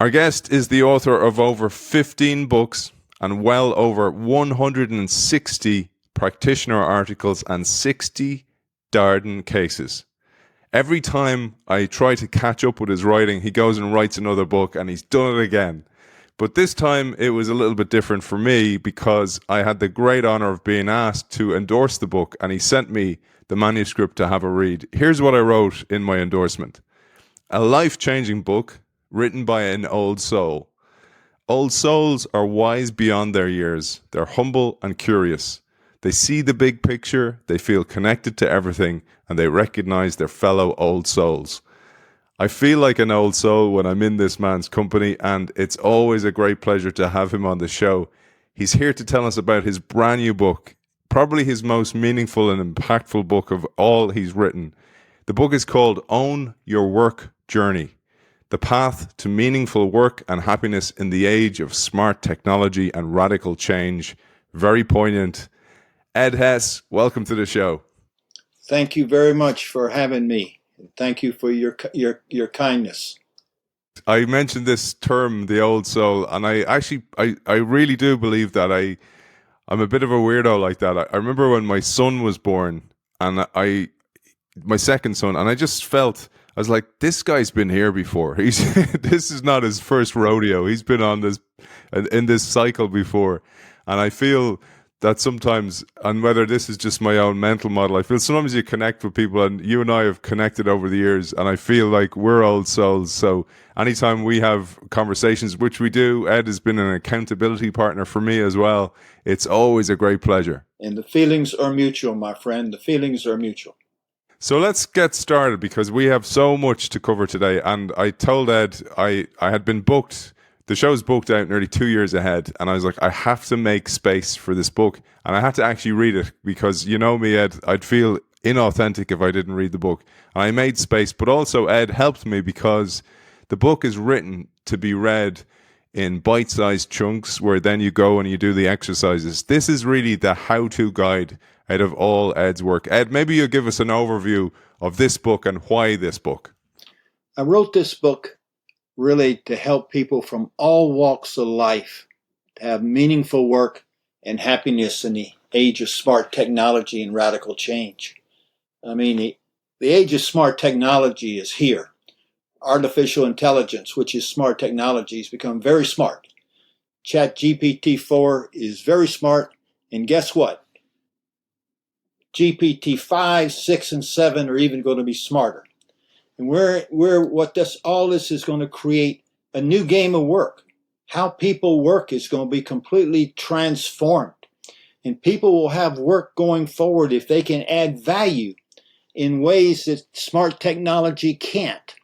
Our guest is the author of over 15 books and well over 160 practitioner articles and 60 Darden cases. Every time I try to catch up with his writing, he goes and writes another book, and he's done it again. But this time it was a little bit different for me because I had the great honor of being asked to endorse the book, and he sent me the manuscript to have a read. Here's what I wrote in my endorsement. A life-changing book written by an old soul. Old souls are wise beyond their years. They're humble and curious. They see the big picture, they feel connected to everything, and they recognize their fellow old souls. I feel like an old soul when I'm in this man's company, and it's always a great pleasure to have him on the show. He's here to tell us about his brand new book, probably his most meaningful and impactful book of all he's written. The book is called Own Your Work Journey: The Path to Meaningful Work and Happiness in the Age of Smart Technology and Radical Change. Very poignant. Ed Hess, welcome to the show. Thank you very much for having me. Thank you for your kindness. I mentioned this term, the old soul, and I really do believe that I'm a bit of a weirdo like that. I remember when my son was born, and my second son, and I just felt, I was like, this guy's been here before. This is not his first rodeo. He's been on this in this cycle before, and I feel that sometimes, and whether this is just my own mental model, I feel sometimes you connect with people, and you and I have connected over the years, and I feel like we're old souls. So anytime we have conversations, which we do, Ed has been an accountability partner for me as well. It's always a great pleasure. And the feelings are mutual, my friend. The feelings are mutual. So let's get started because we have so much to cover today. And I told Ed I had been booked. The show's booked out nearly 2 years ahead. And I was like, I have to make space for this book. And I had to actually read it because, you know me, Ed, I'd feel inauthentic if I didn't read the book. And I made space. But also Ed helped me because the book is written to be read in bite-sized chunks where then you go and you do the exercises. This is really the how-to guide out of all Ed's work. Ed, maybe you'll give us an overview of this book and why this book. I wrote this book really to help people from all walks of life to have meaningful work and happiness in the age of smart technology and radical change. I mean, the age of smart technology is here. Artificial intelligence, which is smart technology, has become very smart. GPT-4 is very smart, and guess what? GPT-5, 6, and 7 are even going to be smarter. And all this is going to create a new game of work. How people work is going to be completely transformed. And people will have work going forward if they can add value in ways that smart technology can't.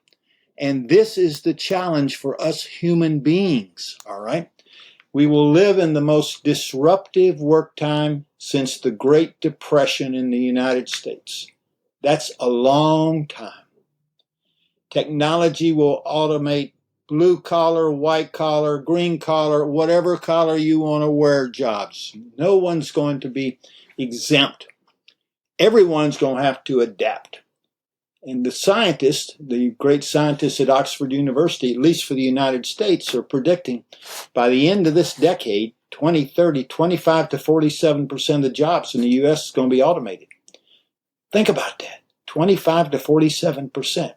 And this is the challenge for us human beings, all right? We will live in the most disruptive work time since the Great Depression in the United States. That's a long time. Technology will automate blue collar, white collar, green collar, whatever collar you want to wear jobs. No one's going to be exempt. Everyone's going to have to adapt. And the scientists, the great scientists at Oxford University, at least for the United States, are predicting by the end of this decade, 2030, 25 to 47% of the jobs in the U.S. is going to be automated. Think about that, 25 to 47%.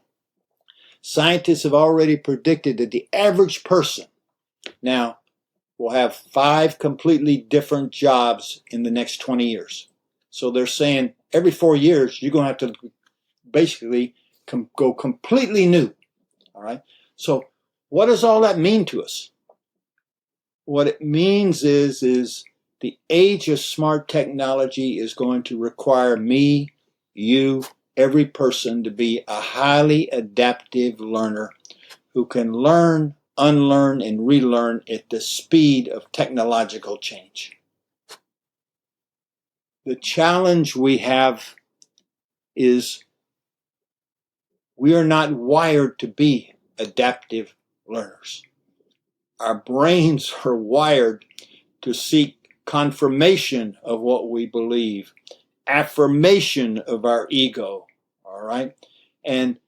Scientists have already predicted that the average person now will have 5 completely different jobs in the next 20 years. So they're saying every 4 years, you're going to have to basically go completely new. All right. So what does all that mean to us? What it means is the age of smart technology is going to require me, you, every person to be a highly adaptive learner who can learn, unlearn, and relearn at the speed of technological change. The challenge we have is we are not wired to be adaptive learners. Our brains are wired to seek confirmation of what we believe, affirmation of our ego, all right? And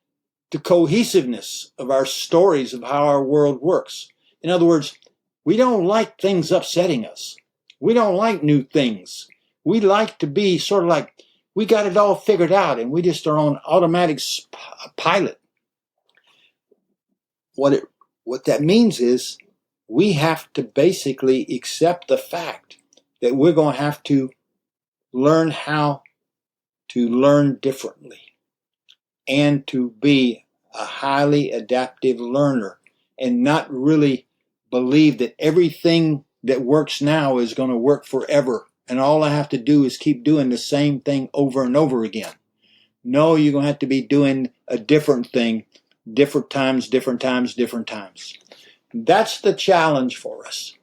the cohesiveness of our stories of how our world works. In other words, we don't like things upsetting us. We don't like new things. We like to be sort of like we got it all figured out and we just are on automatic pilot. What that means is we have to basically accept the fact that we're going to have to learn how to learn differently and to be a highly adaptive learner and not really believe that everything that works now is going to work forever and all I have to do is keep doing the same thing over and over again. No, you're going to have to be doing a different thing, different times. That's the challenge for us.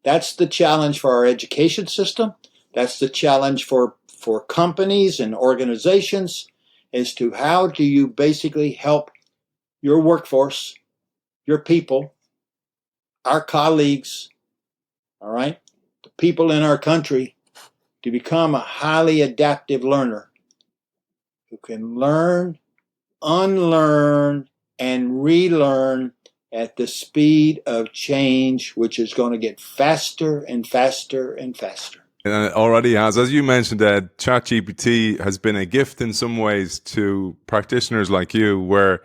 That's the challenge for our education system. That's the challenge for companies and organizations as to how do you basically help your workforce, your people, our colleagues, all right, the people in our country to become a highly adaptive learner who can learn, unlearn, and relearn at the speed of change, which is going to get faster and faster and faster. And it already has. As you mentioned, ChatGPT has been a gift in some ways to practitioners like you, where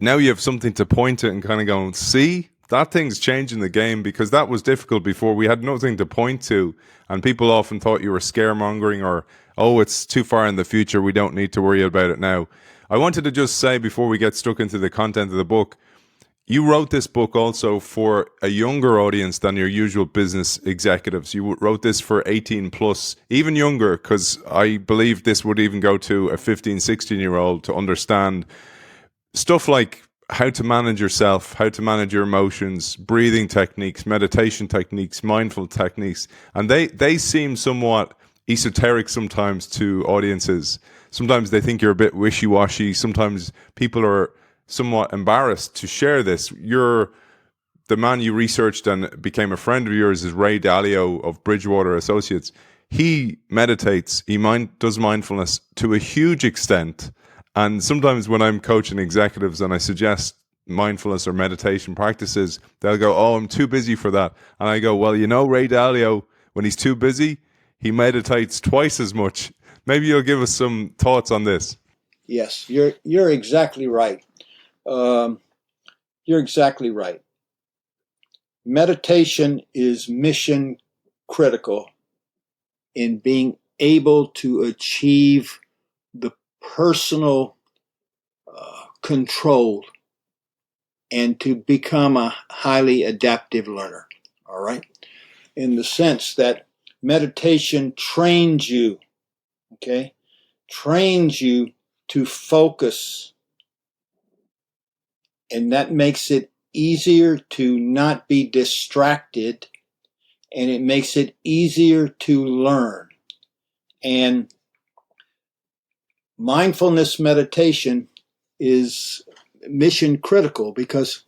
now you have something to point to and kind of go, see, that thing's changing the game, because that was difficult before. We had nothing to point to, and people often thought you were scaremongering or, oh, it's too far in the future, we don't need to worry about it now. I wanted to just say, before we get stuck into the content of the book, you wrote this book also for a younger audience than your usual business executives. You wrote this for 18 plus, even younger, because I believe this would even go to a 15, 16-year-old to understand stuff like how to manage yourself, how to manage your emotions, breathing techniques, meditation techniques, mindful techniques. And they seem somewhat esoteric sometimes to audiences. Sometimes they think you're a bit wishy-washy. Sometimes people are somewhat embarrassed to share this. The man you researched and became a friend of yours is Ray Dalio of Bridgewater Associates. He meditates, does mindfulness to a huge extent. And sometimes when I'm coaching executives and I suggest mindfulness or meditation practices, they'll go, oh, I'm too busy for that. And I go, well, Ray Dalio, when he's too busy, he meditates twice as much. Maybe you'll give us some thoughts on this. Yes, you're exactly right. You're exactly right. Meditation is mission critical in being able to achieve the personal control and to become a highly adaptive learner. All right. In the sense that meditation trains you, trains you to focus. And that makes it easier to not be distracted, and it makes it easier to learn. And mindfulness meditation is mission critical because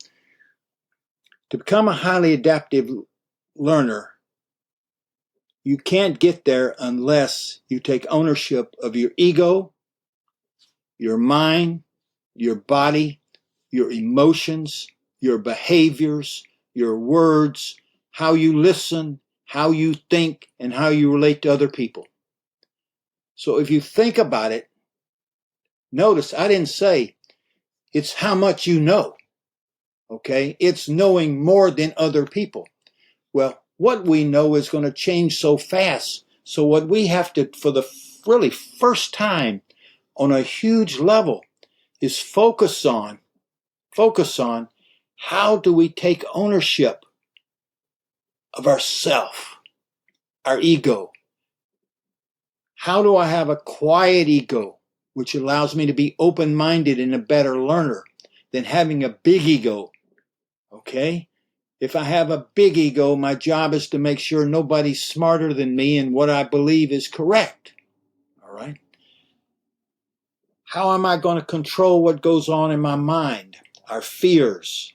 to become a highly adaptive learner, you can't get there unless you take ownership of your ego, your mind, your body, your emotions, your behaviors, your words, how you listen, how you think, and how you relate to other people. So if you think about it, notice I didn't say it's how much you know, It's knowing more than other people. Well, what we know is going to change so fast. So what we have to, for the really first time on a huge level, is focus on how do we take ownership of ourself, our ego. How do I have a quiet ego, which allows me to be open-minded and a better learner than having a big ego, If I have a big ego, my job is to make sure nobody's smarter than me and what I believe is correct, all right? How am I going to control what goes on in my mind, our fears,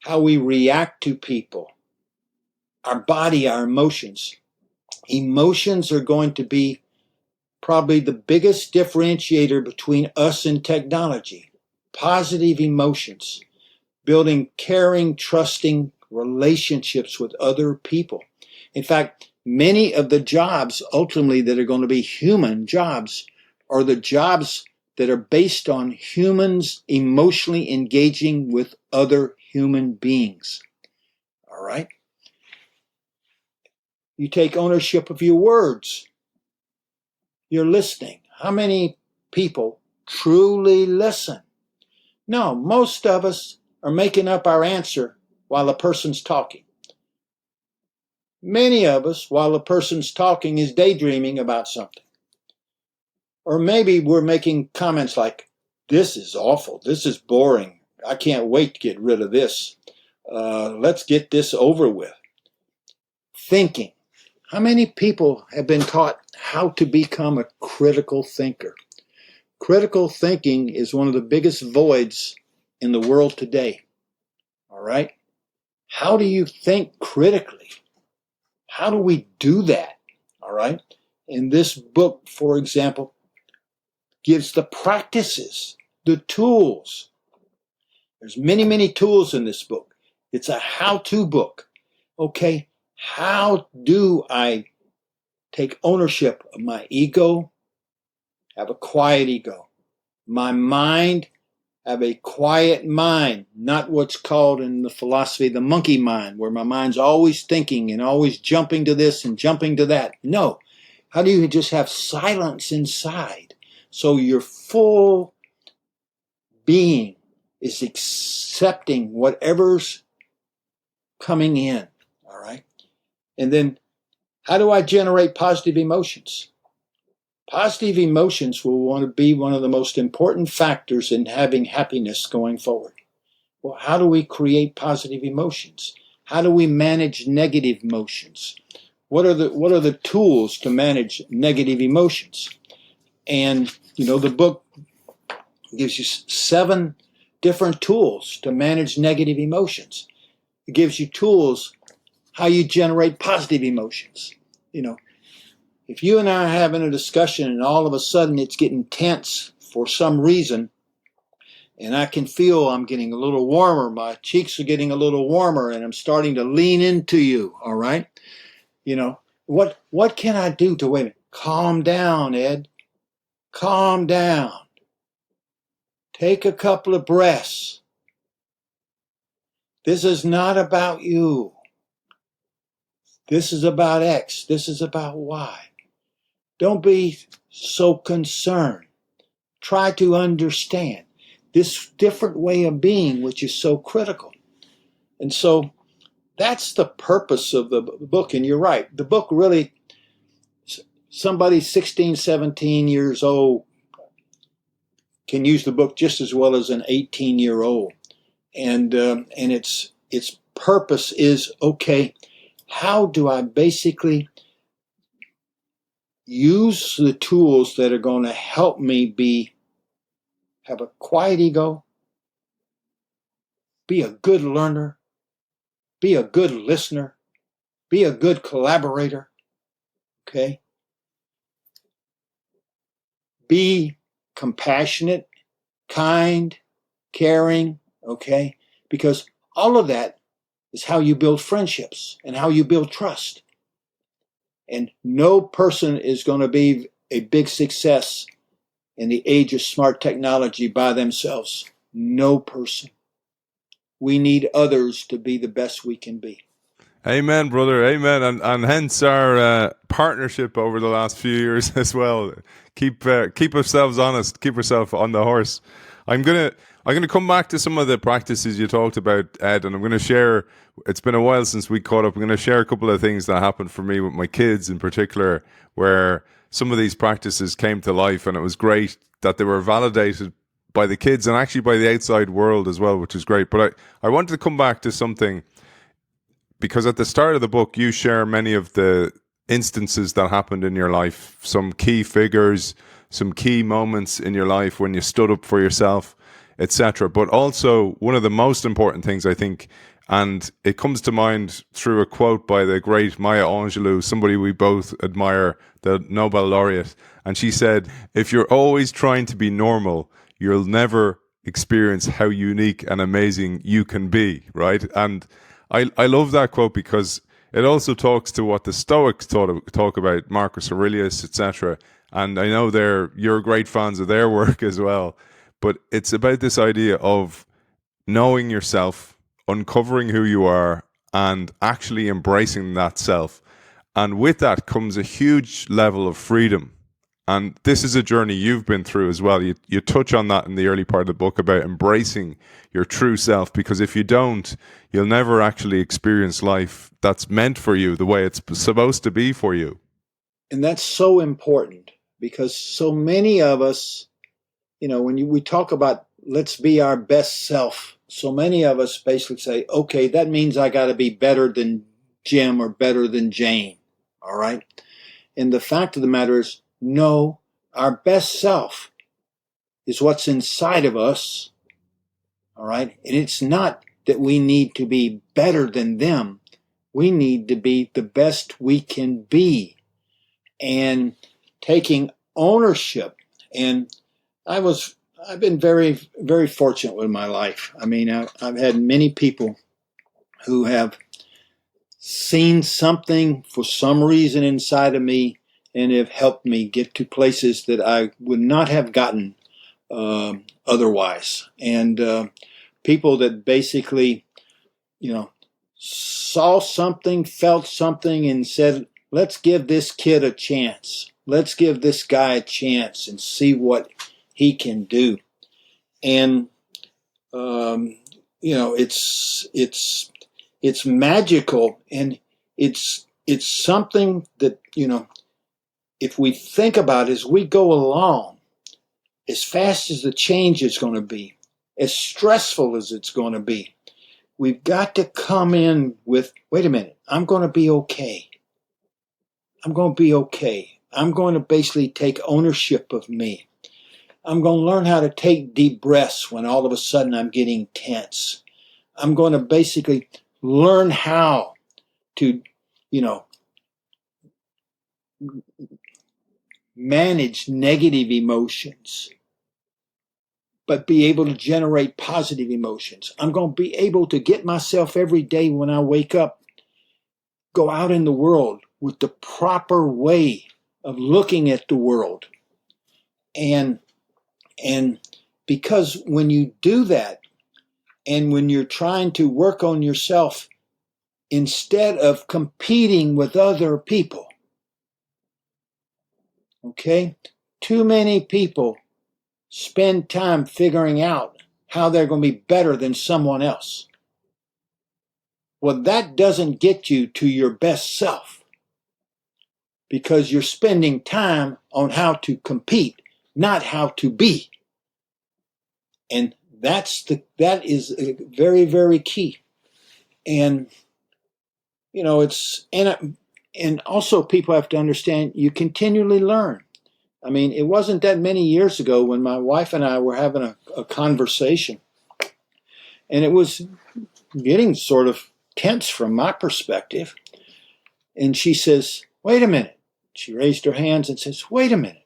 how we react to people, our body, our emotions? Emotions are going to be probably the biggest differentiator between us and technology. positive emotions, building caring, trusting relationships with other people. In fact, many of the jobs ultimately that are going to be human jobs are the jobs that are based on humans emotionally engaging with other human beings. All right? You take ownership of your words. You're listening. How many people truly listen? No, most of us are making up our answer while the person's talking. Many of us, while the person's talking, is daydreaming about something. Or maybe we're making comments like, this is awful, this is boring, I can't wait to get rid of this. Let's get this over with. Thinking. How many people have been taught how to become a critical thinker? Critical thinking is one of the biggest voids in the world today. All right? How do you think critically? How do we do that? All right? And this book, for example, gives the practices, the tools. There's many, many tools in this book. It's a how-to book. Okay, how do I take ownership of my ego, have a quiet ego? My mind, have a quiet mind, not what's called in the philosophy the monkey mind, where my mind's always thinking and always jumping to this and jumping to that. No. How do you just have silence inside so your full being is accepting whatever's coming in? All right. And then how do I generate positive emotions? Positive emotions will want to be one of the most important factors in having happiness going forward. Well, how do we create positive emotions? How do we manage negative emotions? What are the tools to manage negative emotions? And the book gives you 7 different tools to manage negative emotions. It gives you tools how you generate positive emotions. If you and I are having a discussion and all of a sudden it's getting tense for some reason, and I can feel I'm getting a little warmer, my cheeks are getting a little warmer, and I'm starting to lean into you, all right? What can I do to, wait a minute, calm down, Ed. Calm down. Take a couple of breaths. This is not about you. This is about X. This is about Y. Don't be so concerned. Try to understand this different way of being, which is so critical. And so that's the purpose of the book. And you're right. The book really, somebody 16, 17 years old can use the book just as well as an 18-year-old. And its purpose is, okay, how do I basically use the tools that are going to help me have a quiet ego, be a good learner, be a good listener, be a good collaborator, okay? Be compassionate, kind, caring, okay? Because all of that is how you build friendships and how you build trust. And no person is going to be a big success in the age of smart technology by themselves. No person. We need others to be the best we can be. Amen, brother. Amen. And hence our partnership over the last few years as well. Keep ourselves honest. Keep ourselves on the horse. I'm gonna come back to some of the practices you talked about, Ed, and I'm gonna share. It's been a while since we caught up. I'm gonna share a couple of things that happened for me with my kids in particular, where some of these practices came to life, and it was great that they were validated by the kids and actually by the outside world as well, which is great. But I wanted to come back to something, because at the start of the book, you share many of the instances that happened in your life, some key figures, some key moments in your life when you stood up for yourself, etc. But also, one of the most important things, I think, and it comes to mind through a quote by the great Maya Angelou, somebody we both admire, the Nobel laureate. And she said, "If you're always trying to be normal, you'll never experience how unique and amazing you can be, right? And I love that quote because it also talks to what the Stoics talk about, Marcus Aurelius, etc. And I know you're great fans of their work as well. But it's about this idea of knowing yourself, uncovering who you are, and actually embracing that self. And with that comes a huge level of freedom. And this is a journey you've been through as well. You touch on that in the early part of the book about embracing your true self, because if you don't, you'll never actually experience life that's meant for you the way it's supposed to be for you. And that's so important because so many of us, when we talk about let's be our best self, so many of us basically say, okay, that means I got to be better than Jim or better than Jane. All right. And the fact of the matter is, no, our best self is what's inside of us. All right. And it's not that we need to be better than them. We need to be the best we can be, and taking ownership. And I've been very, very fortunate with my life. I mean, I've had many people who have seen something for some reason inside of me and have helped me get to places that I would not have gotten otherwise. And people that basically, saw something, felt something, and said, let's give this kid a chance. Let's give this guy a chance and see what he can do. And, it's magical, and it's something that, if we think about as we go along, as fast as the change is going to be, as stressful as it's going to be, we've got to come in with, wait a minute, I'm going to be okay. I'm going to be okay. I'm going to basically take ownership of me. I'm going to learn how to take deep breaths when all of a sudden I'm getting tense. I'm going to basically learn how to, manage negative emotions, but be able to generate positive emotions. I'm going to be able to get myself every day when I wake up, go out in the world with the proper way of looking at the world. And because when you do that, and when you're trying to work on yourself instead of competing with other people, okay? Too many people spend time figuring out how they're going to be better than someone else. Well, that doesn't get you to your best self, because you're spending time on how to compete, not how to be. And that is very, very key. And and also people have to understand you continually learn. I mean, it wasn't that many years ago when my wife and I were having a conversation, and it was getting sort of tense from my perspective. And she says, wait a minute. She raised her hands and says, wait a minute.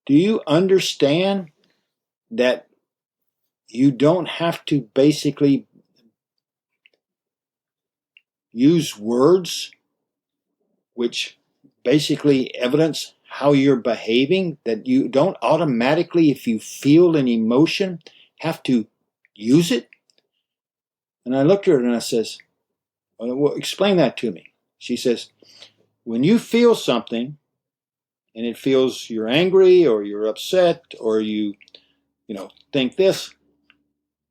Do you understand that you don't have to basically use words which basically evidence how you're behaving, that you don't automatically, if you feel an emotion, have to use it? And I looked at her and I says, well, explain that to me. She says, when you feel something and it feels you're angry or you're upset or you think this,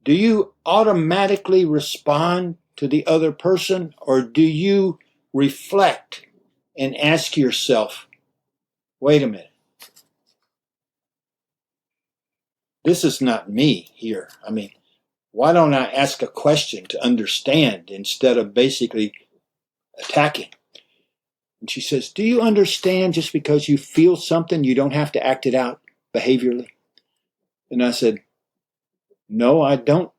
do you automatically respond to the other person, or do you reflect and ask yourself, wait a minute, this is not me here. I mean, why don't I ask a question to understand instead of basically attacking? And she says, do you understand just because you feel something, you don't have to act it out behaviorally? And I said, no, I don't.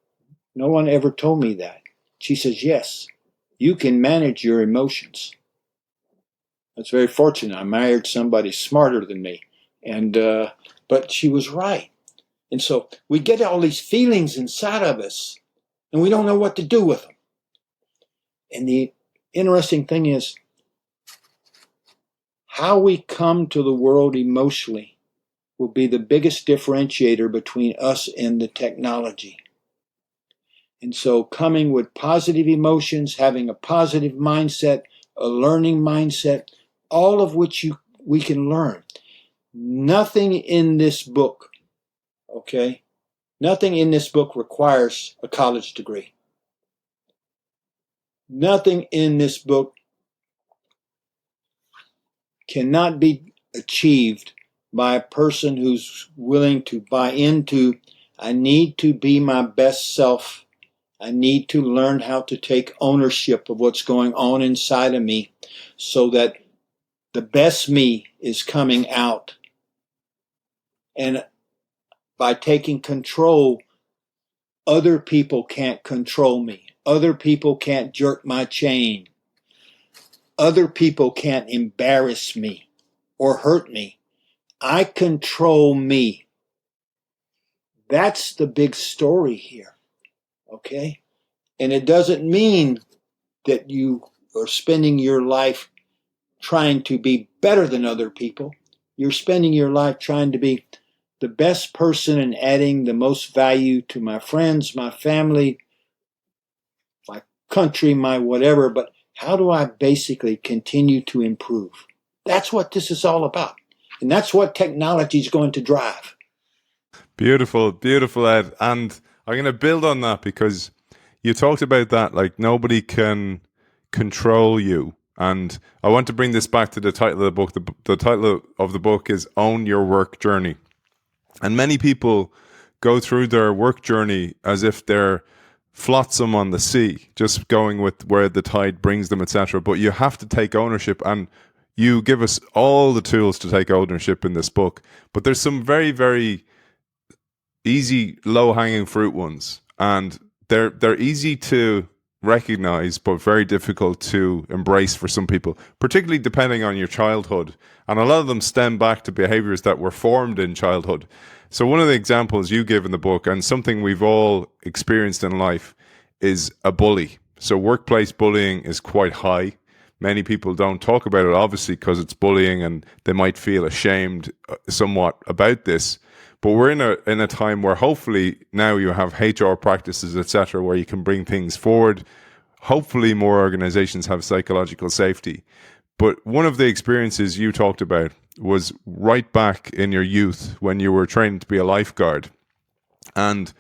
No one ever told me that. She says, yes, you can manage your emotions. That's very fortunate. I married somebody smarter than me. And But she was right. And so we get all these feelings inside of us, and we don't know what to do with them. And the interesting thing is, how we come to the world emotionally will be the biggest differentiator between us and the technology. And so coming with positive emotions, having a positive mindset, a learning mindset, all of which we can learn. Nothing in this book, okay? Nothing in this book requires a college degree. Nothing in this book cannot be achieved by a person who's willing to buy into, I need to be my best self. I need to learn how to take ownership of what's going on inside of me so that the best me is coming out. And by taking control, other people can't control me. Other people can't jerk my chain. Other people can't embarrass me or hurt me. I control me. That's the big story here, okay? And it doesn't mean that you are spending your life trying to be better than other people. You're spending your life trying to be the best person and adding the most value to my friends, my family, my country, my whatever. But how do I basically continue to improve? That's what this is all about. And that's what technology is going to drive. Beautiful, beautiful, Ed. And I'm going to build on that because you talked about that, like nobody can control you. And I want to bring this back to the title of the book. The title of the book is Own Your Work Journey. And many people go through their work journey as if they're flotsam on the sea, just going with where the tide brings them, etc. But you have to take ownership, and you give us all the tools to take ownership in this book. But there's some very, very easy, low-hanging fruit ones, and they're easy to recognize, but very difficult to embrace for some people, particularly depending on your childhood. And a lot of them stem back to behaviors that were formed in childhood. So one of the examples you give in the book, and something we've all experienced in life, is a bully. So workplace bullying is quite high. Many people don't talk about it, obviously, because it's bullying and they might feel ashamed somewhat about this. But we're in a time where hopefully now you have HR practices, etc., where you can bring things forward. Hopefully more organizations have psychological safety. But one of the experiences you talked about was right back in your youth when you were training to be a lifeguard. And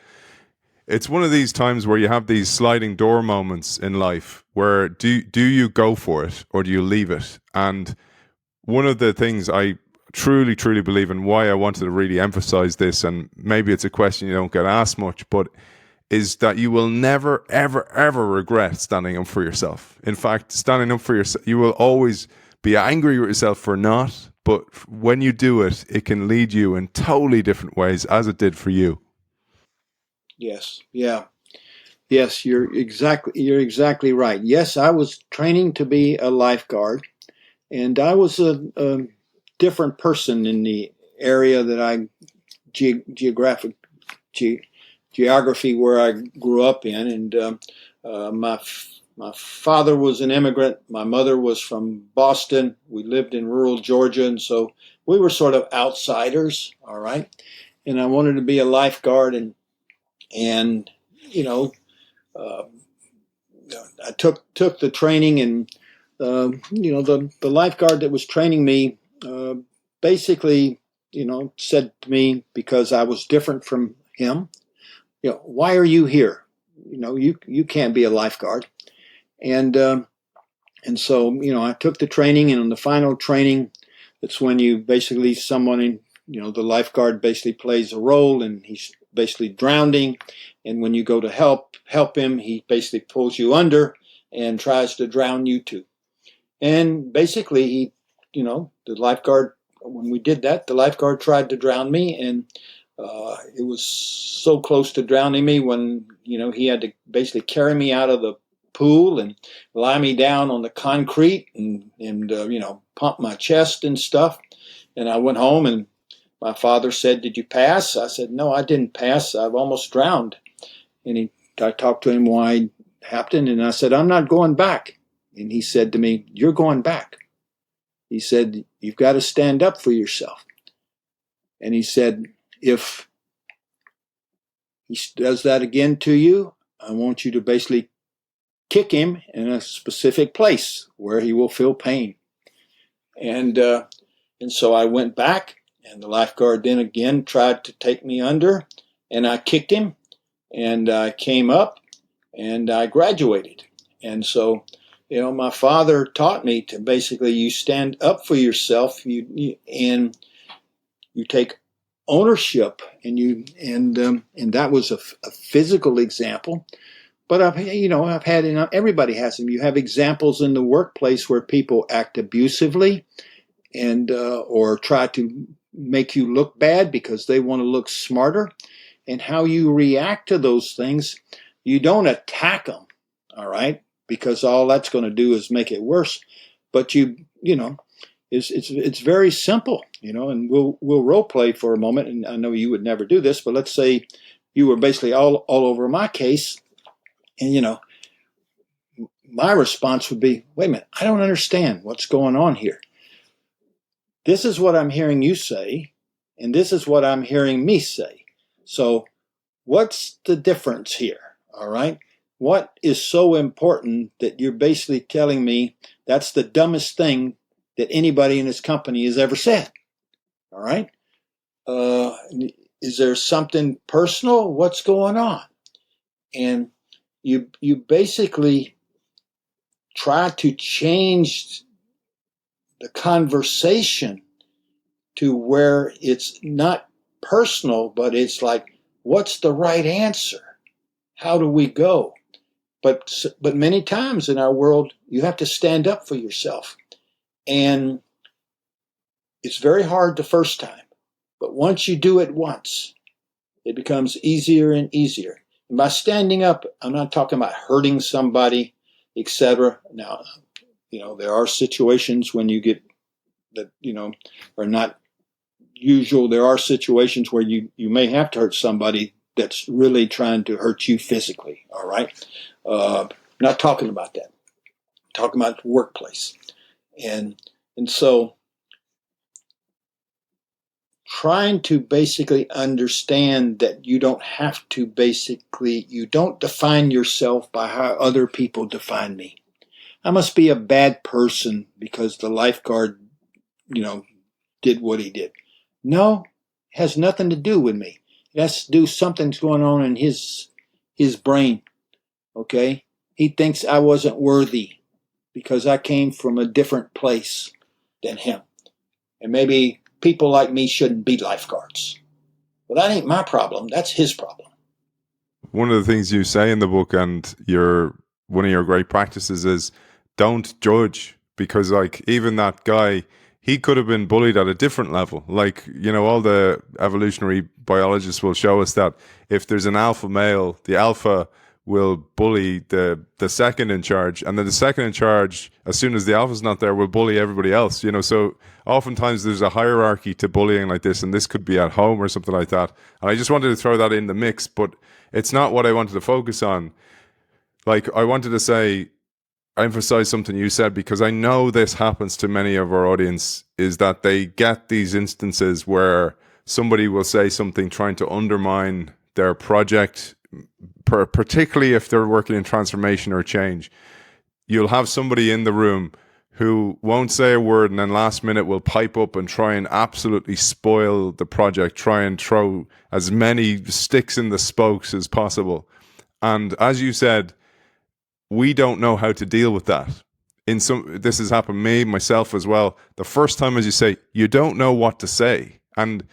it's one of these times where you have these sliding door moments in life where do you go for it or do you leave it? And one of the things I truly, truly believe in, why I wanted to really emphasize this, and maybe it's a question you don't get asked much, but is that you will never, ever, ever regret standing up for yourself. In fact, standing up for yourself, you will always be angry with yourself for not, but when you do it, it can lead you in totally different ways, as it did for you. Yes, yeah. Yes, you're exactly right. Yes, I was training to be a lifeguard, and I was a different person in the area that I geography where I grew up in, and my father was an immigrant. My mother was from Boston. We lived in rural Georgia, and so we were sort of outsiders. All right, and I wanted to be a lifeguard, and you know. I took the training, and the lifeguard that was training me basically said to me, because I was different from him, why are you here? You can't be a lifeguard. And so I took the training, and on the final training, it's when you basically the lifeguard basically plays a role, and he's basically drowning, and when you go to help him, he basically pulls you under and tries to drown you too. And basically the lifeguard, when we did that, the lifeguard tried to drown me, and it was so close to drowning me when he had to basically carry me out of the pool and lie me down on the concrete and pump my chest and stuff. And I went home, and my father said, "Did you pass?" I said, "No, I didn't pass. I've almost drowned." And I talked to him why it happened, and I said, "I'm not going back." And he said to me, "You're going back." He said, "You've got to stand up for yourself." And he said, "If he does that again to you, I want you to basically kick him in a specific place where he will feel pain." And so I went back, and the lifeguard then again tried to take me under, and I kicked him, and I came up, and I graduated. And so, my father taught me to basically, you stand up for yourself, and you take ownership, and that was a physical example. But I've had, everybody has them. You have examples in the workplace where people act abusively, and or try to make you look bad because they want to look smarter. And how you react to those things, you don't attack them, all right, because all that's going to do is make it worse. But it's very simple, and we'll role play for a moment. And I know you would never do this, but let's say you were basically all over my case, and my response would be, "Wait a minute, I don't understand what's going on here. This is what I'm hearing you say, and this is what I'm hearing me say. So what's the difference here? All right? What is so important that you're basically telling me that's the dumbest thing that anybody in this company has ever said? All right? Is there something personal? What's going on?" And you basically try to change the conversation to where it's not personal, but it's like, what's the right answer? How do we go? But many times in our world, you have to stand up for yourself. And it's very hard the first time. But once you do it once, it becomes easier and easier. And by standing up, I'm not talking about hurting somebody, etc. Now, there are situations when you get that, are not usual. There are situations where you may have to hurt somebody that's really trying to hurt you physically, all right? Not talking about that. I'm talking about the workplace. And so trying to basically understand that you don't have to you don't define yourself by how other people define me. I must be a bad person because the lifeguard, did what he did. No, it has nothing to do with me. It has to do something's going on in his brain. Okay? He thinks I wasn't worthy because I came from a different place than him. And maybe people like me shouldn't be lifeguards. Well, that ain't my problem. That's his problem. One of the things you say in the book, and one of your great practices, is don't judge, because even that guy, he could have been bullied at a different level. All the evolutionary biologists will show us that if there's an alpha male, the alpha will bully the second in charge, and then the second in charge, as soon as the alpha's not there, will bully everybody else. So oftentimes there's a hierarchy to bullying like this, and this could be at home or something like that. And I just wanted to throw that in the mix, but it's not what I wanted to focus on. I wanted to emphasize something you said, because I know this happens to many of our audience, is that they get these instances where somebody will say something trying to undermine their project, particularly if they're working in transformation or change. You'll have somebody in the room who won't say a word, and then last minute will pipe up and try and absolutely spoil the project, try and throw as many sticks in the spokes as possible. And as you said, we don't know how to deal with that. This has happened to me, myself as well. The first time, as you say, you don't know what to say. And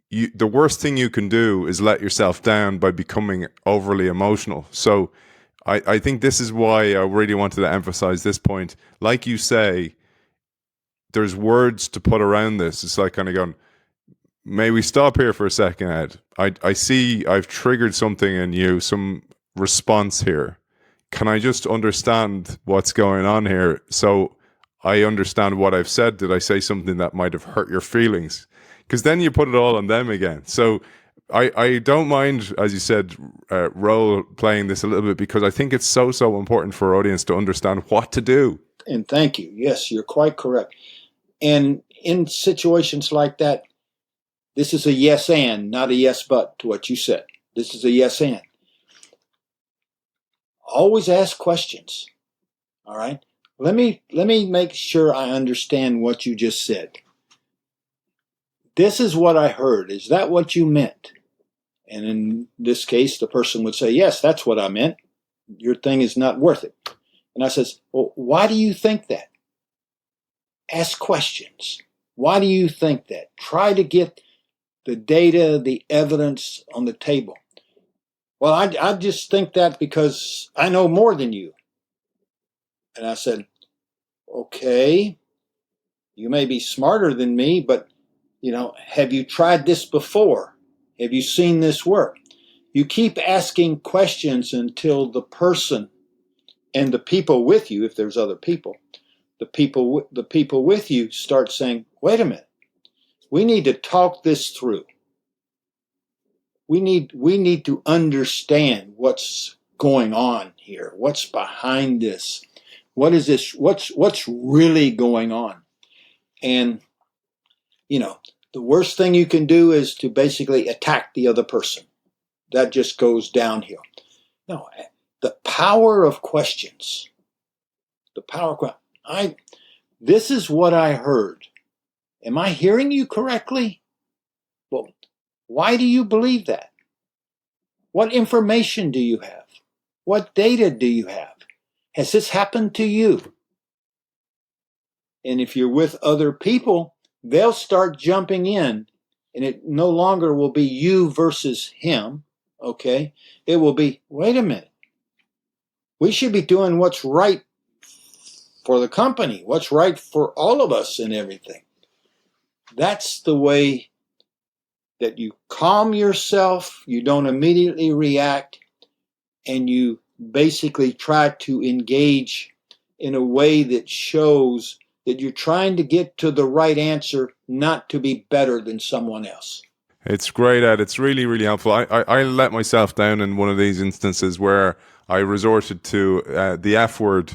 the worst thing you can do is let yourself down by becoming overly emotional. So I think this is why I really wanted to emphasize this point. Like you say, there's words to put around this. It's like kind of going, may we stop here for a second, Ed? I see I've triggered something in you, some response here. Can I just understand what's going on here so I understand what I've said? Did I say something that might have hurt your feelings? because then you put it all on them again. So I don't mind, as you said, role playing this a little bit, because I think it's so important for our audience to understand what to do. And thank you. Yes, you're quite correct. And in situations like that, this is a yes and, not a yes but to what you said. This is a yes and. Always ask questions. All right. Let me make sure I understand what you just said. This is what I heard. Is that what you meant? And in this case, the person would say, yes, that's what I meant. Your thing is not worth it. And I says, well, why do you think that? Ask questions. Why do you think that? Try to get the data, the evidence on the table. Well, I just think that because I know more than you. And I said, okay, you may be smarter than me, but, have you tried this before? Have you seen this work? You keep asking questions until the person and the people with you, if there's other people, the people with you start saying, wait a minute, we need to talk this through. We need to understand what's going on here. What's behind this? What is this? What's really going on? And, the worst thing you can do is to basically attack the other person. That just goes downhill. No, the power of questions. The power of questions. This is what I heard. Am I hearing you correctly? Well, why do you believe that? What information do you have? What data do you have? Has this happened to you? And if you're with other people, they'll start jumping in, and it no longer will be you versus him, okay? It will be, wait a minute. We should be doing what's right for the company, what's right for all of us and everything. That's the way that you calm yourself, you don't immediately react, and you basically try to engage in a way that shows that you're trying to get to the right answer, not to be better than someone else. It's great, Ed. It's really, really helpful. I let myself down in one of these instances where I resorted to the F word,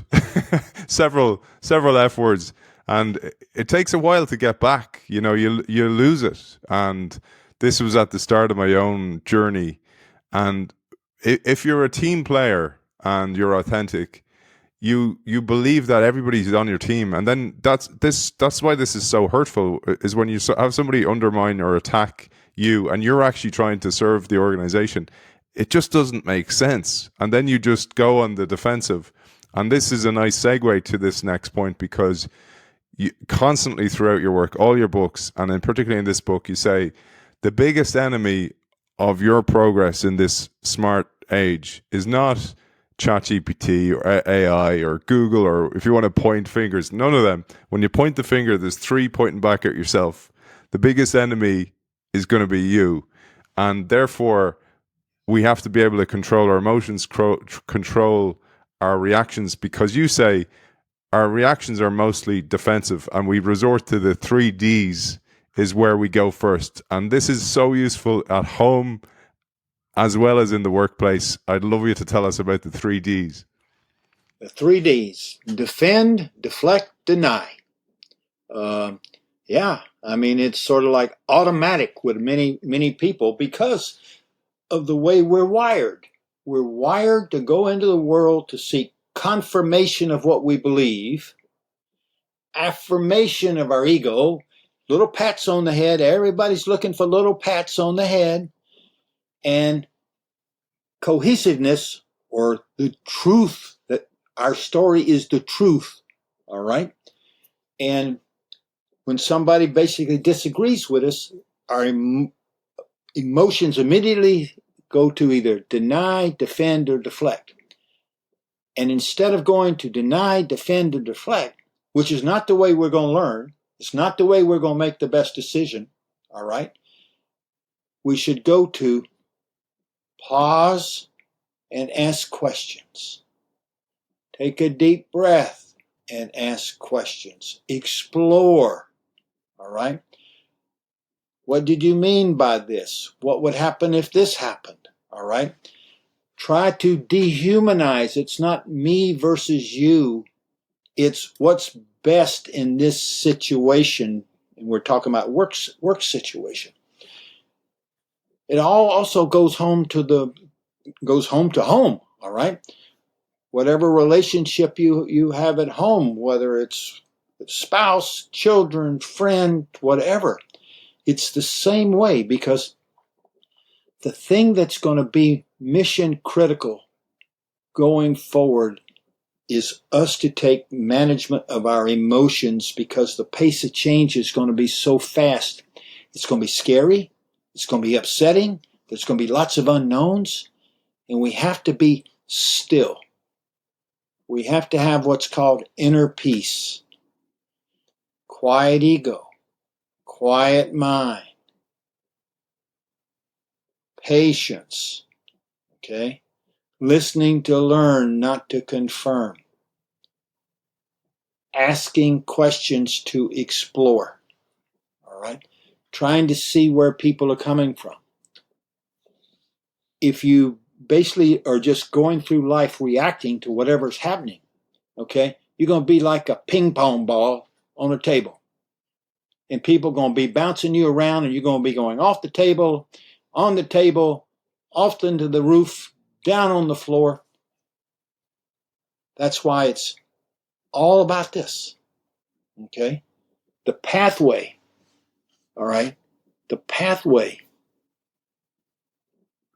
several F words, and it takes a while to get back. You lose it, and this was at the start of my own journey. And if you're a team player and you're authentic, you believe that everybody's on your team, and then that's why this is so hurtful, is when you have somebody undermine or attack you and you're actually trying to serve the organization. It just doesn't make sense, and then you just go on the defensive. And this is a nice segue to this next point, because you constantly throughout your work, all your books, and in particularly in this book, you say the biggest enemy of your progress in this smart age is not ChatGPT or AI or Google, or if you want to point fingers, none of them. When you point the finger, there's three pointing back at yourself. The biggest enemy is going to be you. And therefore, we have to be able to control our emotions, control our reactions, because you say our reactions are mostly defensive, and we resort to the 3Ds is where we go first. And this is so useful at home as well as in the workplace. I'd love you to tell us about the 3Ds. The 3Ds: defend, deflect, deny. It's sort of like automatic with many people because of the way we're wired. We're wired to go into the world to seek confirmation of what we believe, affirmation of our ego, little pats on the head. Everybody's looking for little pats on the head, and cohesiveness, or the truth that our story is the truth. All right. And when somebody basically disagrees with us, our emotions immediately go to either deny, defend, or deflect. And instead of going to deny, defend, or deflect, which is not the way we're going to learn, it's not the way we're going to make the best decision, all right, we should go to pause and ask questions. Take a deep breath and ask questions. Explore, all right? What did you mean by this? What would happen if this happened? All right. Try to dehumanize. It's not me versus you. It's what's best in this situation. And we're talking about work situation. It all also goes home to home. All right. Whatever relationship you have at home, whether it's spouse, children, friend, whatever, it's the same way, because the thing that's going to be mission critical going forward is us to take management of our emotions, because the pace of change is going to be so fast. It's going to be scary. It's going to be upsetting. There's going to be lots of unknowns. And we have to be still. We have to have what's called inner peace. Quiet ego. Quiet mind. Patience. Okay? Listening to learn, not to confirm. Asking questions to explore. All right? Trying to see where people are coming from. If you basically are just going through life reacting to whatever's happening, okay, you're going to be like a ping pong ball on a table. And people are going to be bouncing you around, and you're going to be going off the table, on the table, off into the roof, down on the floor. That's why it's all about this. Okay? The pathway. All right? The pathway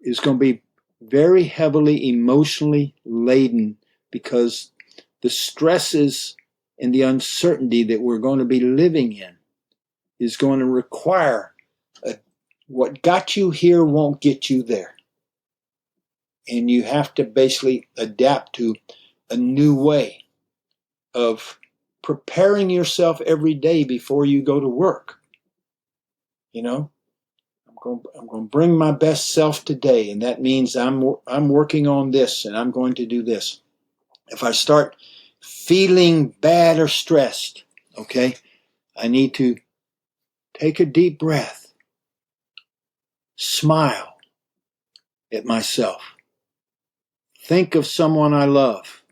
is going to be very heavily emotionally laden, because the stresses and the uncertainty that we're going to be living in is going to require what got you here won't get you there. And you have to basically adapt to a new way of preparing yourself every day before you go to work. You know, I'm going to bring my best self today, and that means I'm working on this, and I'm going to do this. If I start feeling bad or stressed, okay, I need to take a deep breath, smile at myself, think of someone I love,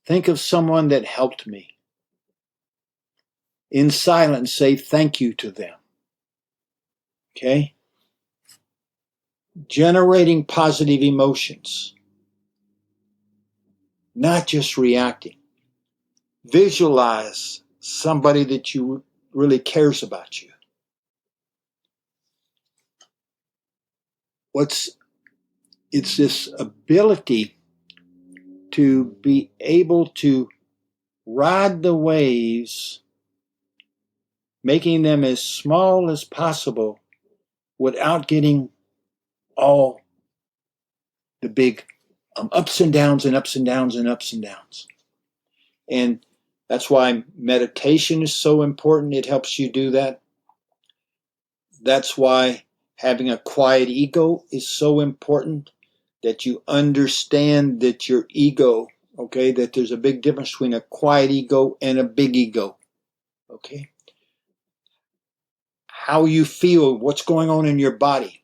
think of someone that helped me. In silence, say thank you to them. Okay? Generating positive emotions, not just reacting. Visualize somebody that you really cares about you. It's this ability to be able to ride the waves, making them as small as possible without getting all the big ups and downs and ups and downs and ups and downs. And that's why meditation is so important. It helps you do that. That's why having a quiet ego is so important, that you understand that your ego, okay, that there's a big difference between a quiet ego and a big ego, okay? How you feel, what's going on in your body.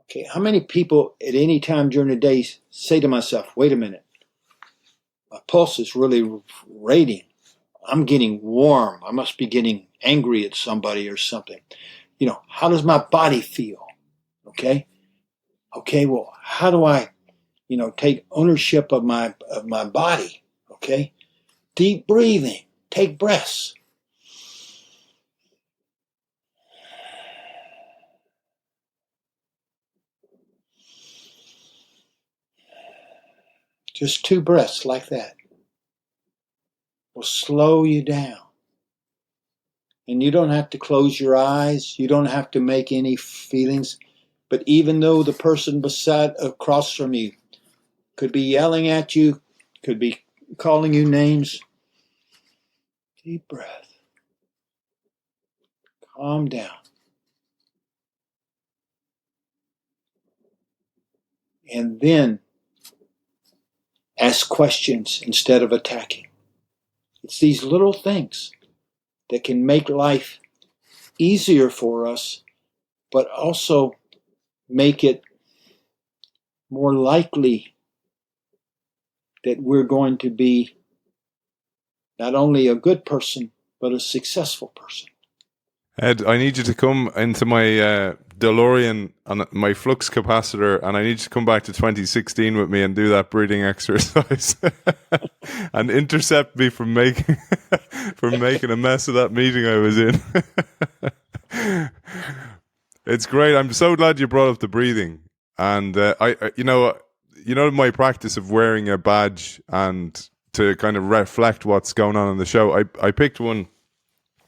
Okay, how many people at any time during the day say to myself, wait a minute, my pulse is really radiating. I'm getting warm. I must be getting angry at somebody or something. You know, how does my body feel? Okay? Okay, well, how do I, take ownership of my body? Okay? Deep breathing. Take breaths. Just 2 breaths like that will slow you down. And you don't have to close your eyes. You don't have to make any feelings. But even though the person across from you could be yelling at you, could be calling you names, deep breath. Calm down. And then ask questions instead of attacking. It's these little things that can make life easier for us but also make it more likely that we're going to be not only a good person, but a successful person. Ed, I need you to come into my DeLorean and my flux capacitor, and I need you to come back to 2016 with me and do that breathing exercise, and intercept me from making from making a mess of that meeting I was in. It's great. I'm so glad you brought up the breathing, and my practice of wearing a badge and to kind of reflect what's going on in the show. I picked one.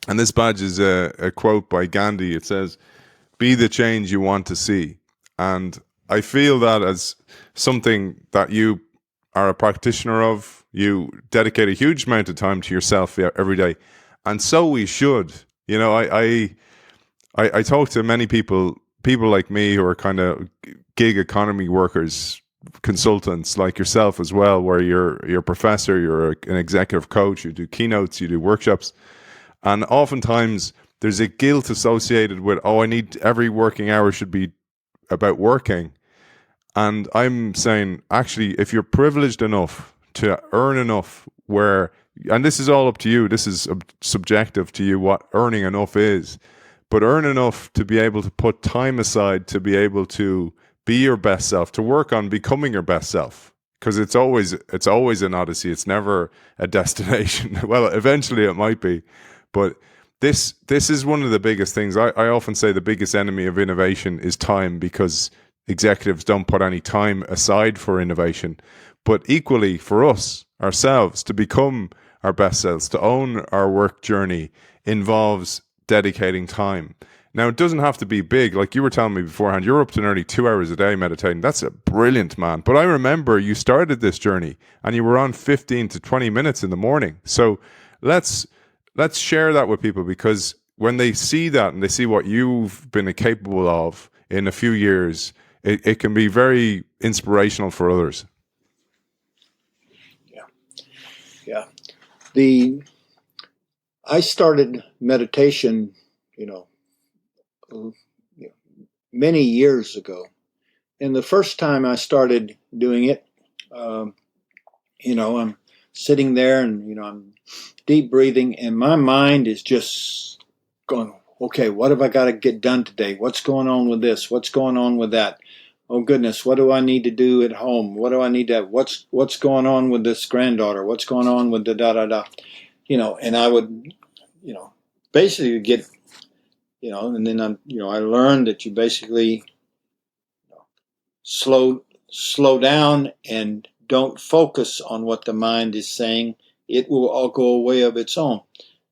And this badge is a quote by Gandhi. It says, "Be the change you want to see." And I feel that as something that you are a practitioner of. You dedicate a huge amount of time to yourself every day. And so we should. I talk to many people like me who are kind of gig economy workers, consultants like yourself as well, where you're a professor, you're an executive coach, you do keynotes, you do workshops. And oftentimes there's a guilt associated with, I need every working hour should be about working. And I'm saying, actually, if you're privileged enough to earn enough and this is all up to you, this is subjective to you, what earning enough is, but earn enough to be able to put time aside to be able to be your best self, to work on becoming your best self. Because it's always an odyssey. It's never a destination. Well, eventually it might be. But this is one of the biggest things. I often say the biggest enemy of innovation is time, because executives don't put any time aside for innovation. But equally for us, ourselves, to become our best selves, to own our work journey involves dedicating time. Now, it doesn't have to be big. Like you were telling me beforehand, you're up to nearly 2 hours a day meditating. That's a brilliant, man. But I remember you started this journey and you were on 15 to 20 minutes in the morning. So let's share that with people, because when they see that and they see what you've been capable of in a few years, it can be very inspirational for others. Yeah. I started meditation, many years ago. And the first time I started doing it, I'm sitting there and, I'm deep breathing, and my mind is just going, okay, what have I got to get done today? What's going on with this? What's going on with that? Oh goodness, what do I need to do at home? What do I need to have? What's going on with this granddaughter? What's going on with the da-da-da? And I would, basically get, and then I learned that you basically slow down and don't focus on what the mind is saying. It will all go away of its own.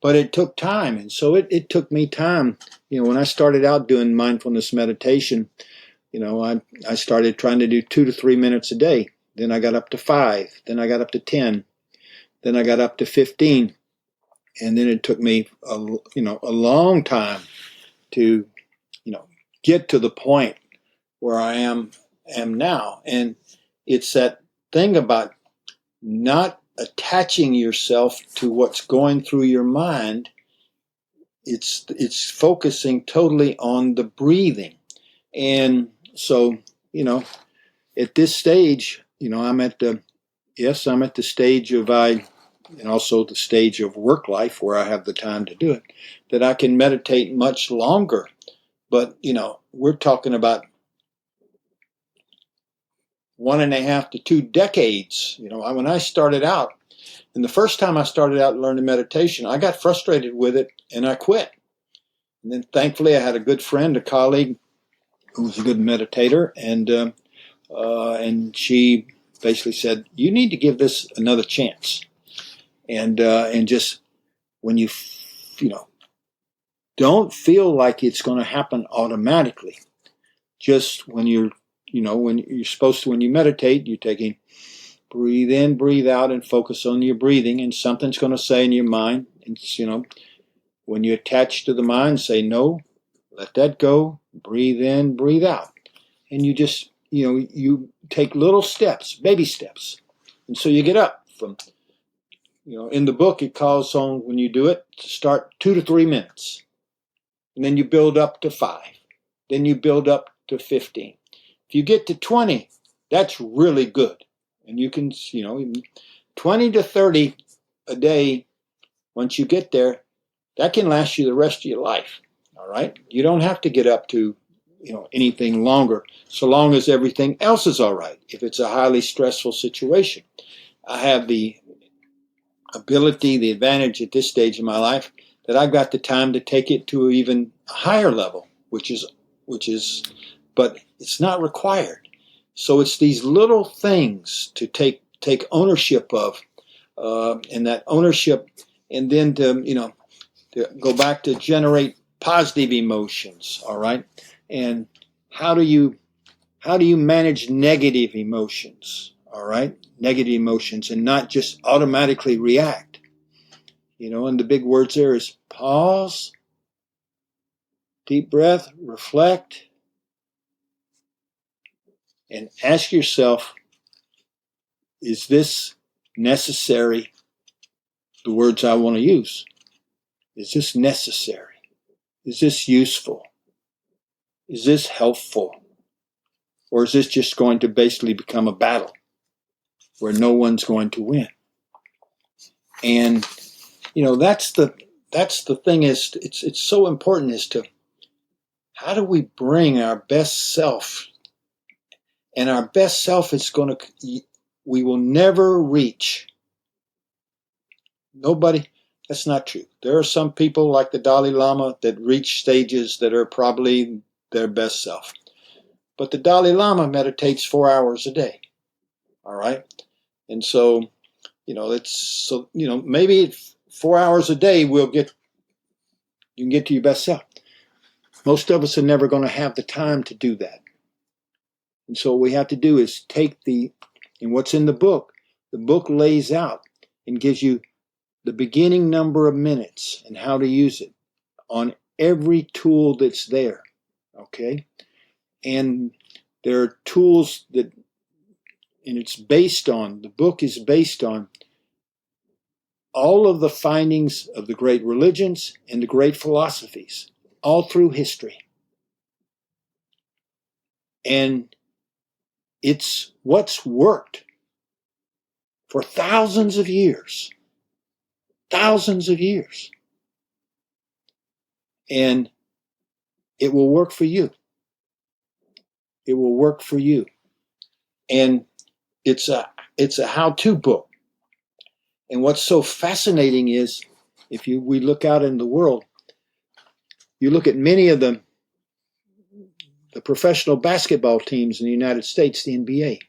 But it took time. And so it took me time. When I started out doing mindfulness meditation, I started trying to do 2 to 3 minutes a day. Then I got up to 5. Then I got up to 10. Then I got up to 15. And then it took me a long time to, get to the point where I am now. And it's that thing about not attaching yourself to what's going through your mind. It's focusing totally on the breathing. And so, at this stage, I'm at the stage of and also the stage of work life where I have the time to do it, that I can meditate much longer. But, we're talking about 1.5 to 2 decades. When I started out, and the first time I started out learning meditation, I got frustrated with it and I quit. And then thankfully I had a good friend, a colleague who was a good meditator, and she basically said, you need to give this another chance. And just when you don't feel like it's going to happen automatically. Just when you're supposed to, when you meditate, you're taking breathe in, breathe out, and focus on your breathing, and something's going to say in your mind. And when you attach to the mind, say no, let that go, breathe in, breathe out. And you just, you take little steps, baby steps. And so you get up from, in the book, it calls on, when you do it, to start 2 to 3 minutes. And then you build up to 5. then you build up to 15. If you get to 20, that's really good. And you can, 20 to 30 a day, once you get there, that can last you the rest of your life. All right? You don't have to get up to, anything longer, so long as everything else is all right. If it's a highly stressful situation, I have the ability, the advantage at this stage in my life that I've got the time to take it to even a higher level, which is, but it's not required. So it's these little things to take ownership of, and that ownership, and then to go back to generate positive emotions. All right, and how do you manage negative emotions? All right, negative emotions, and not just automatically react. And the big words there is pause, deep breath, reflect, and ask yourself, is this necessary? The words I want to use. Is this necessary? Is this useful? Is this helpful? Or is this just going to basically become a battle where no one's going to win? And that's the thing, is it's so important, is to how do we bring our best self? And our best self is we will never reach. Nobody, that's not true. There are some people like the Dalai Lama that reach stages that are probably their best self. But the Dalai Lama meditates 4 hours a day. All right? And so, maybe 4 hours a day you can get to your best self. Most of us are never going to have the time to do that. And so what we have to do is and what's in the book lays out and gives you the beginning number of minutes and how to use it on every tool that's there. Okay? And there are tools the book is based on all of the findings of the great religions and the great philosophies, all through history. And it's what's worked for thousands of years. Thousands of years. And it will work for you. It will work for you. And it's a how-to book. And what's so fascinating is, we look out in the world, you look at many of the professional basketball teams in the United States, the NBA.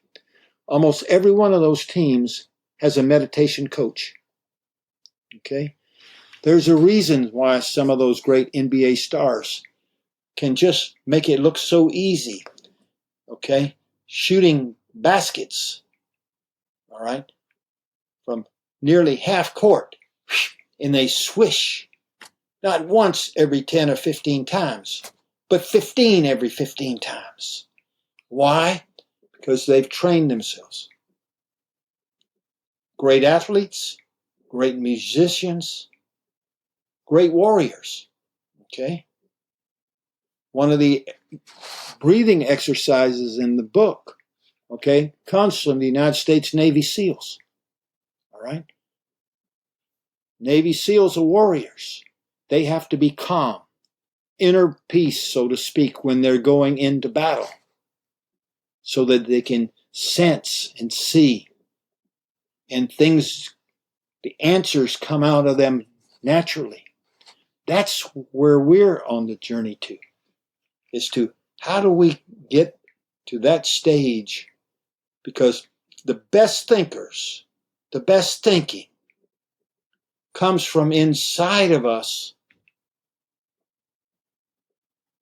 Almost every one of those teams has a meditation coach. Okay? There's a reason why some of those great NBA stars can just make it look so easy. Okay? Shooting baskets, all right, from nearly half court, and they swish, not once every 10 or 15 times, but 15 every 15 times. Why? Because they've trained themselves. Great athletes, great musicians, great warriors. Okay? One of the breathing exercises in the book, okay, comes from the United States Navy SEALs. All right? Navy SEALs are warriors. They have to be calm, inner peace, so to speak, when they're going into battle, so that they can sense and see, and the answers come out of them naturally. That's where we're on the journey to, is to how do we get to that stage? Because the best thinkers, the best thinking comes from inside of us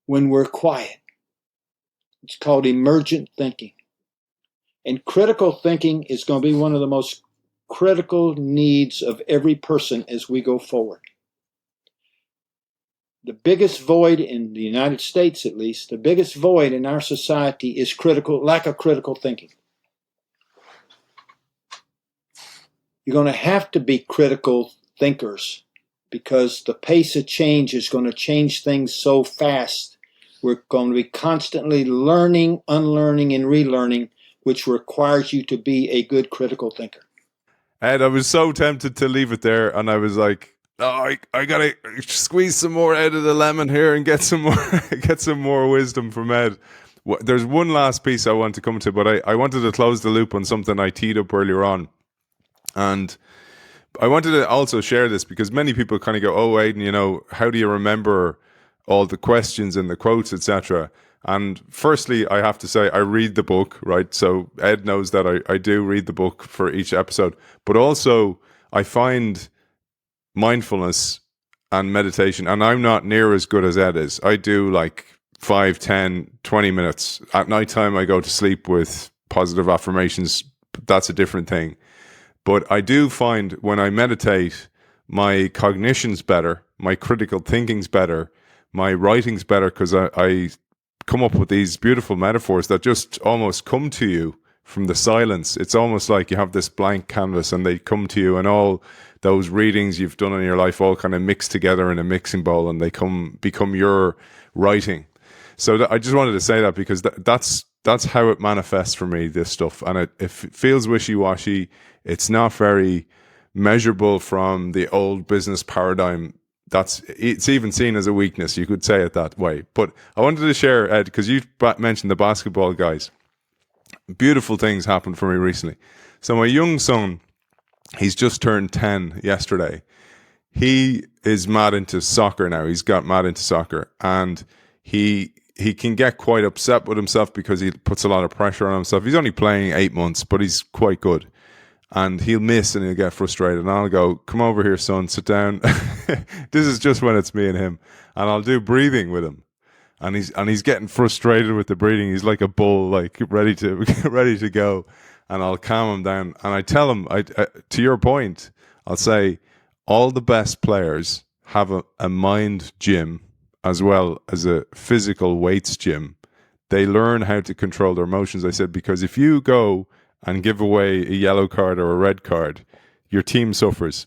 when we're quiet. It's called emergent thinking. And critical thinking is going to be one of the most critical needs of every person as we go forward. The biggest void in the United States, at least, the biggest void in our society is lack of critical thinking. You're going to have to be critical thinkers, because the pace of change is going to change things so fast We're going to be constantly learning, unlearning, and relearning, which requires you to be a good critical thinker. Ed, I was so tempted to leave it there, and I was like, "Oh, I gotta squeeze some more out of the lemon here and get some more, get some more wisdom from Ed." There's one last piece I want to come to, but I wanted to close the loop on something I teed up earlier on, and I wanted to also share this because many people kind of go, "Oh, Aidan, how do you remember all the questions and the quotes, etc." And firstly, I have to say, I read the book, right? So Ed knows that I do read the book for each episode. But also, I find mindfulness and meditation, and I'm not near as good as Ed is. I do like 5, 10, 20 minutes. At nighttime, I go to sleep with positive affirmations. That's a different thing. But I do find when I meditate, my cognition's better, my critical thinking's better, my writing's better because I come up with these beautiful metaphors that just almost come to you from the silence. It's almost like you have this blank canvas and they come to you, and all those readings you've done in your life all kind of mix together in a mixing bowl, and they become your writing. So I just wanted to say that because that's how it manifests for me, this stuff. And it feels wishy-washy. It's not very measurable from the old business paradigm. It's even seen as a weakness. You could say it that way. But I wanted to share, Ed, because you mentioned the basketball guys. Beautiful things happened for me recently. So my young son, he's just turned 10 yesterday. He is mad into soccer now. He's got mad into soccer, and he can get quite upset with himself because he puts a lot of pressure on himself. He's only playing 8 months, but he's quite good. And he'll miss and he'll get frustrated. And I'll go, "Come over here, son, sit down." This is just when it's me and him. And I'll do breathing with him. And he's getting frustrated with the breathing. He's like a bull, like ready to go. And I'll calm him down. And I tell him, to your point, I'll say, all the best players have a mind gym as well as a physical weights gym. They learn how to control their emotions. I said, because if you go and give away a yellow card or a red card, your team suffers.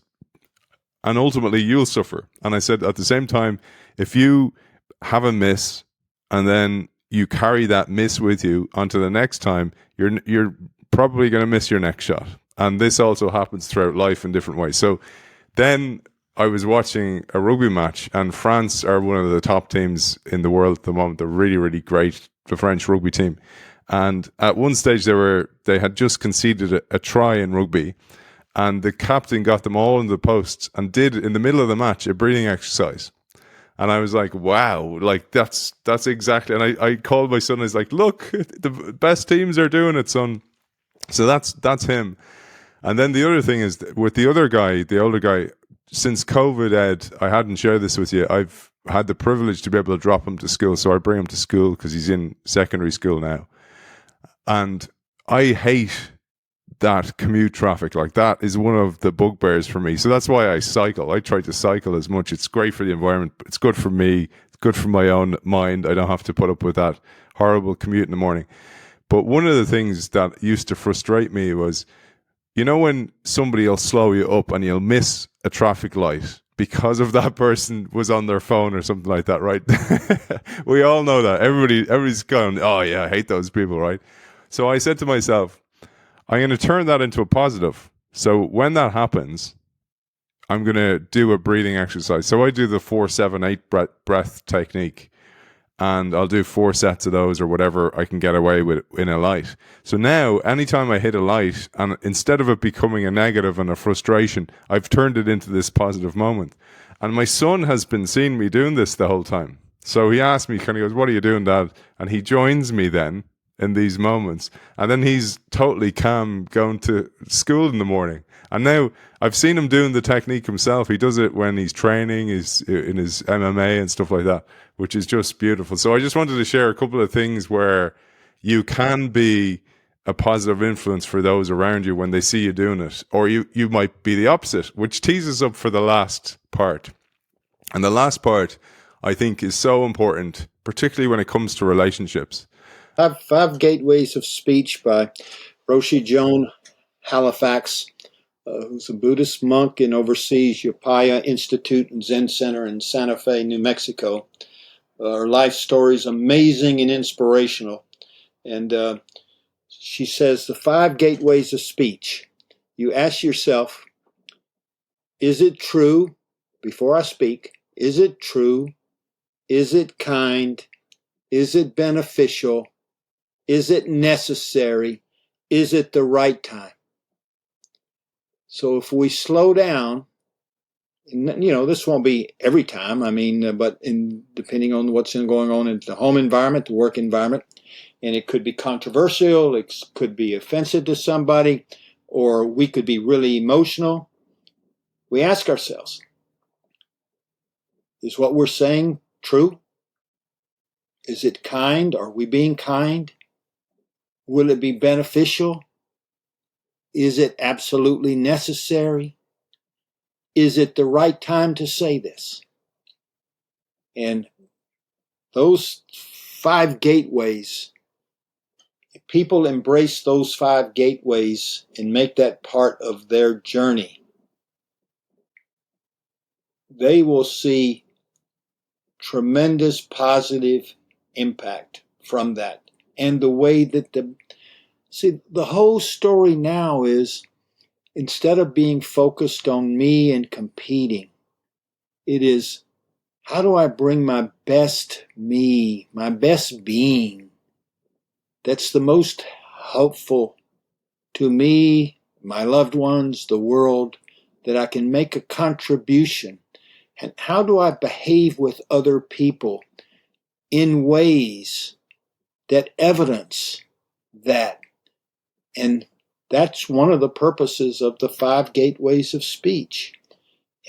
And ultimately, you'll suffer. And I said, at the same time, if you have a miss and then you carry that miss with you onto the next time, you're probably going to miss your next shot. And this also happens throughout life in different ways. So then I was watching a rugby match, and France are one of the top teams in the world at the moment. They're really, really great, the French rugby team. And at one stage, they had just conceded a try in rugby, and the captain got them all in the posts and did, in the middle of the match, a breathing exercise. And I was like, wow, like that's exactly. And I called my son. I was like, look, the best teams are doing it, son. So that's him. And then the other thing is with the other guy, the older guy, since COVID, Ed, I hadn't shared this with you. I've had the privilege to be able to drop him to school. So I bring him to school because he's in secondary school now. And I hate that commute traffic. Like, that is one of the bugbears for me. So that's why I cycle. I try to cycle as much. It's great for the environment. It's good for me. It's good for my own mind. I don't have to put up with that horrible commute in the morning. But one of the things that used to frustrate me was, when somebody will slow you up and you'll miss a traffic light because of that person was on their phone or something like that, right? We all know that. Everybody's going, "Oh yeah, I hate those people," right? So I said to myself, I'm going to turn that into a positive. So when that happens, I'm going to do a breathing exercise. So I do the 4-7-8 breath technique, and I'll do 4 sets of those or whatever I can get away with in a light. So now, anytime I hit a light, and instead of it becoming a negative and a frustration, I've turned it into this positive moment. And my son has been seeing me doing this the whole time. So he asked me, kind of goes, "What are you doing, Dad?" And he joins me then in these moments. And then he's totally calm going to school in the morning. And now I've seen him doing the technique himself. He does it when he's training, he's in his MMA and stuff like that, which is just beautiful. So I just wanted to share a couple of things where you can be a positive influence for those around you when they see you doing it. Or you might be the opposite, which tees us up for the last part. And the last part, I think, is so important, particularly when it comes to relationships. Five Gateways of Speech by Roshi Joan Halifax, who's a Buddhist monk and oversees Upaya Institute and Zen Center in Santa Fe, New Mexico. Her life story is amazing and inspirational. And she says the 5 gateways of speech. You ask yourself, is it true? Before I speak, is it true? Is it kind? Is it beneficial? Is it necessary? Is it the right time? So if we slow down, this won't be every time. But depending on what's going on in the home environment, the work environment, and it could be controversial, it could be offensive to somebody, or we could be really emotional. We ask ourselves, is what we're saying true? Is it kind? Are we being kind? Will it be beneficial? Is it absolutely necessary? Is it the right time to say this? And those 5 gateways, if people embrace those 5 gateways and make that part of their journey, they will see tremendous positive impact from that. And the way that the whole story now is, instead of being focused on me and competing, it is, how do I bring my best me, my best being, that's the most helpful to me, my loved ones, the world, that I can make a contribution? And how do I behave with other people in ways that evidence that? And that's one of the purposes of the 5 gateways of speech.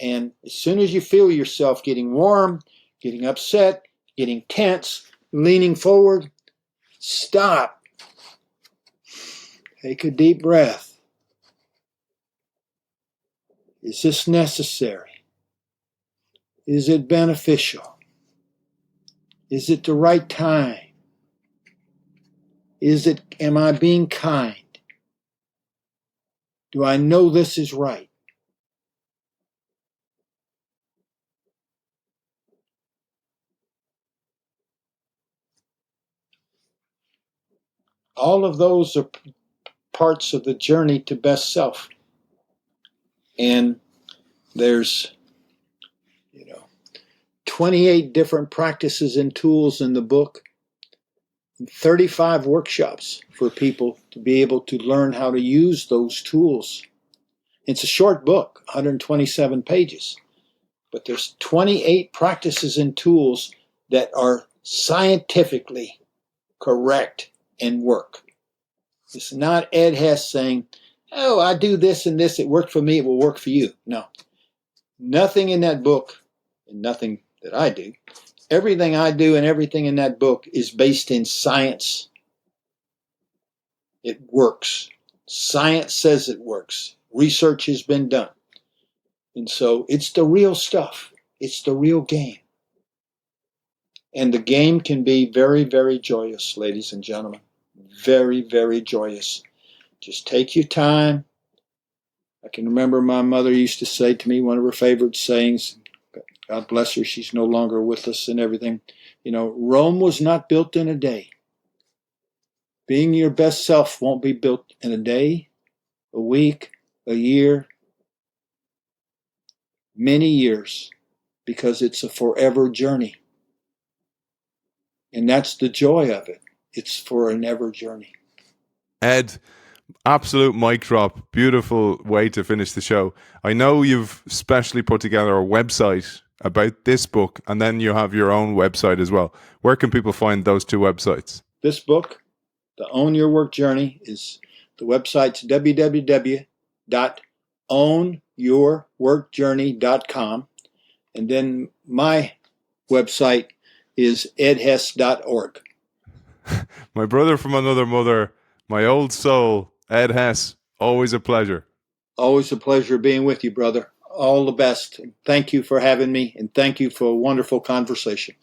And as soon as you feel yourself getting warm, getting upset, getting tense, leaning forward, stop. Take a deep breath. Is this necessary? Is it beneficial? Is it the right time? Am I being kind? Do I know this is right? All of those are parts of the journey to best self. And there's 28 different practices and tools in the book, 35 workshops for people to be able to learn how to use those tools. It's a short book, 127 pages, but there's 28 practices and tools that are scientifically correct and work. It's not Ed Hess saying, oh, I do this and this, it worked for me, it will work for you. No. Nothing in that book, and nothing that I do, everything I do and everything in that book is based in science. It works. Science says it works. Research has been done. And so it's the real stuff. It's the real game. And the game can be very, very joyous, ladies and gentlemen. Very, very joyous. Just take your time. I can remember my mother used to say to me, one of her favorite sayings, God bless her, she's no longer with us and everything. Rome was not built in a day. Being your best self won't be built in a day, a week, a year, many years, because it's a forever journey. And that's the joy of it. It's for an ever journey. Ed, absolute mic drop. Beautiful way to finish the show. I know you've specially put together a website about this book, and then you have your own website as well. Where can people find those 2 websites? This book, The Own Your Work Journey, is the website's www.ownyourworkjourney.com. And then my website is edhess.org. My brother from another mother, my old soul, Ed Hess. Always a pleasure. Always a pleasure being with you, brother. All the best. Thank you for having me, and thank you for a wonderful conversation.